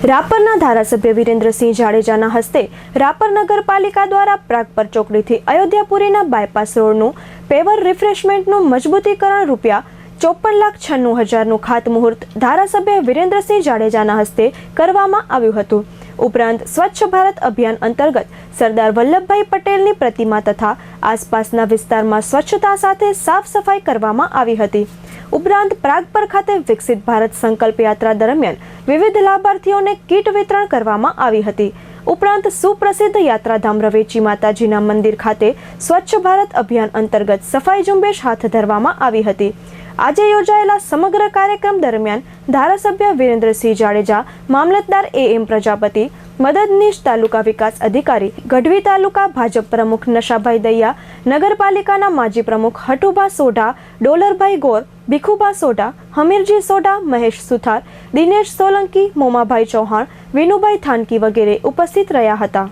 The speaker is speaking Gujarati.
રાપરના ધારાસભ્ય વિરેન્દ્રસિંહ જાડેજાના હસ્તે રાપર નગરપાલિકા દ્વારા પ્રાગપર ચોકડીથી અયોધ્યાપુરીના બાયપાસ રોડનું પેવર રિફ્રેશમેન્ટનું મજબૂતીકરણ ₹54,96,000નું ખાતમુહૂર્ત ધારાસભ્ય વિરેન્દ્રસિંહ જાડેજાના હસ્તે કરવામાં આવ્યું હતું। ઉપરાંત સ્વચ્છ ભારત અભિયાન અંતર્ગત સરદાર વલ્લભભાઈ પટેલની પ્રતિમા તથા આસપાસના વિસ્તારમાં સ્વચ્છતા સાથે સાફ સફાઈ કરવામાં આવી હતી। ઉપરાંત પ્રાગપર ખાતે વિકસિત ભારત સંકલ્પ યાત્રા દરમિયાન વિવિધ લાભાર્થીઓને કીટ વિતરણ કરવામાં આવી હતી। ઉપરાંત સુપ્રસિદ્ધ યાત્રાધામ રવેચી માતાજીના મંદિર ખાતે સ્વચ્છ ભારત અભિયાન અંતર્ગત સફાઈ ઝુંબેશ હાથ ધરવામાં આવી હતી। આજે યોજાયેલા સમગ્ર કાર્યક્રમ દરમિયાન ધારાસભ્ય વિરેન્દ્રસિંહ જાડેજા, મામલતદાર AM પ્રજાપતિ, મદદનીશ તાલુકા વિકાસ અધિકારી, ગઢવી તાલુકા ભાજપ પ્રમુખ નશાભાઈ દૈયા, નગરપાલિકાના માજી પ્રમુખ હટુભા સોઢા, ડોલરભાઈ ગોર, ભીખુભા સોઢા, હમીરજી સોઢા, મહેશ સુથાર, દિનેશ સોલંકી, મોમાભાઈ ચૌહાણ, વિનુભાઈ થાનકી વગેરે ઉપસ્થિત રહ્યા હતા।